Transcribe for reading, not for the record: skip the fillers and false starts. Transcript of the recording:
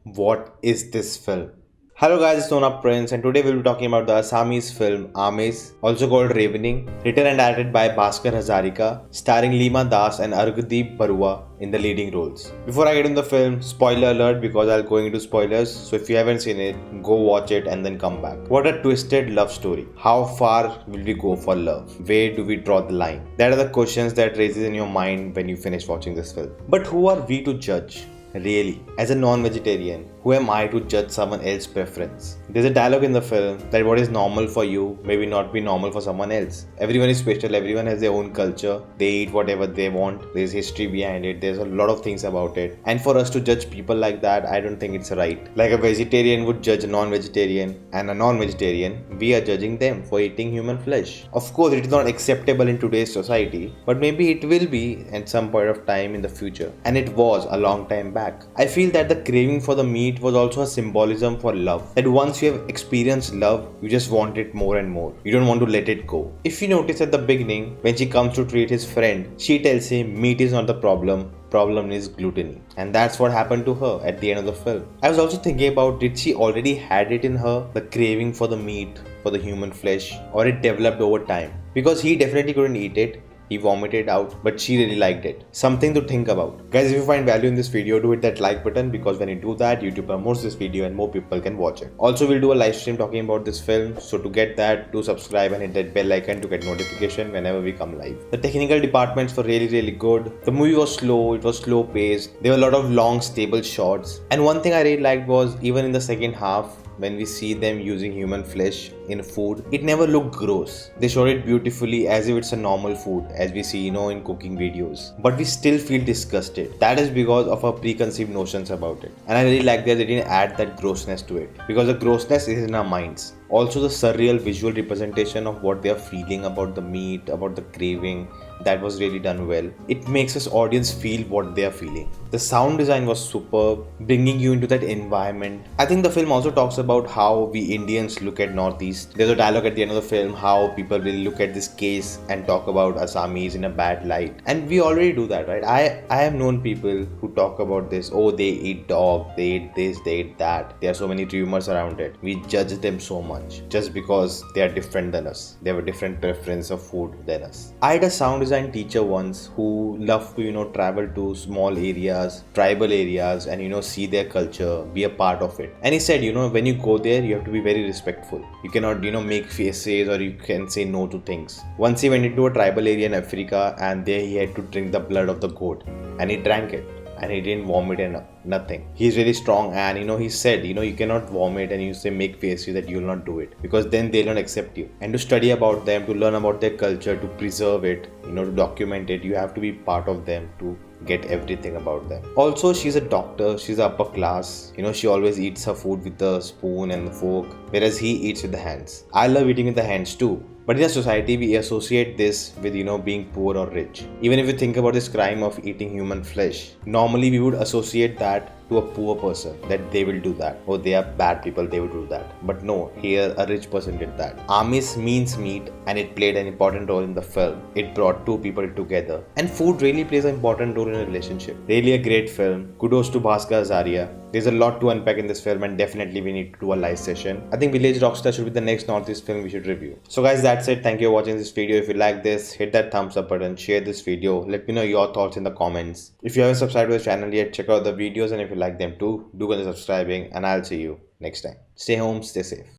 What is this film? Hello guys, it's Nona Prince and today we'll be talking about the Assamese film Aamis, also called Ravening, written and directed by Bhaskar Hazarika, starring Lima and Arghadeep Baruah in the leading roles. Before I get into the film, spoiler alert because I'll go into spoilers, so if you haven't seen it, go watch it and then come back. What a twisted love story. How far will we go for love? Where do we draw the line? That are the questions that raises in your mind when you finish watching this film. But who are we to judge? Really, as a non-vegetarian, who am I to judge someone else's preference? There's a dialogue in the film that what is normal for you may not be normal for someone else. Everyone is special, everyone has their own culture, they eat whatever they want, there's history behind it, there's a lot of things about it. And for us to judge people like that, I don't think it's right. Like a vegetarian would judge a non-vegetarian, and a non-vegetarian, we are judging them for eating human flesh. Of course, it is not acceptable in today's society, but maybe it will be at some point of time in the future. And it was a long time back. I feel that the craving for the meat was also a symbolism for love. That once you have experienced love, you just want it more and more. You don't want to let it go. If you notice at the beginning, when she comes to treat his friend, she tells him meat is not the problem is gluttony. And that's what happened to her at the end of the film. I was also thinking about, did she already had it in her, the craving for the meat, for the human flesh, or it developed over time? Because he definitely couldn't eat it. He vomited out, but she really liked it. Something to think about. Guys, if you find value in this video, do hit that like button because when you do that, YouTube promotes this video and more people can watch it. Also, we'll do a live stream talking about this film. So to get that, do subscribe and hit that bell icon to get notification whenever we come live. The technical departments were really good. The movie was slow, it was slow paced. There were a lot of long stable shots. And one thing I really liked was even in the second half, when we see them using human flesh in food, it never looked gross. They showed it beautifully as if it's a normal food, as we see, in cooking videos. But we still feel disgusted. That is because of our preconceived notions about it. And I really like that they didn't add that grossness to it, because the grossness is in our minds. Also, the surreal visual representation of what they are feeling about the meat, about the craving, that was really done well. It makes us audience feel what they are feeling. The sound design was superb, bringing you into that environment. I think the film also talks about how we Indians look at Northeast. There's a dialogue at the end of the film how people will look at this case and talk about Assamese in a bad light. And we already do that, right? I have known people who talk about this. Oh, they eat dog, they eat this, they eat that. There are so many rumors around it. We judge them so much just because they are different than us. They have a different preference of food than us. I had a sound design teacher once who loved to travel to small areas, tribal areas, and see their culture, be a part of it. And he said, when you go there, you have to be very respectful. You cannot make faces, or you can say no to things. Once he went into a tribal area in Africa, and there he had to drink the blood of the goat, and he drank it. And he didn't vomit and nothing. He's really strong, and he said, you cannot vomit and you say make faces that you will not do it, because then they'll not accept you. And to study about them, to learn about their culture, to preserve it, to document it, you have to be part of them to get everything about them. Also, she's a doctor, she's upper class, she always eats her food with the spoon and the fork, whereas he eats with the hands. I love eating with the hands too. But in a society, we associate this with, being poor or rich. Even if you think about this crime of eating human flesh, normally we would associate that to a poor person, that they will do that. Or they are bad people, they will do that. But no, here a rich person did that. Aamis means meat, and it played an important role in the film. It brought two people together. And food really plays an important role in a relationship. Really a great film. Kudos to Bhaskar Hazarika. There's a lot to unpack in this film, and definitely we need to do a live session. I think Village Rockstar should be the next Northeast film we should review. So guys, that's it. Thank you for watching this video. If you like this, hit that thumbs up button, share this video. Let me know your thoughts in the comments. If you haven't subscribed to the channel yet, check out the videos, and if you like them too, do consider subscribing, and I'll see you next time. Stay home, stay safe.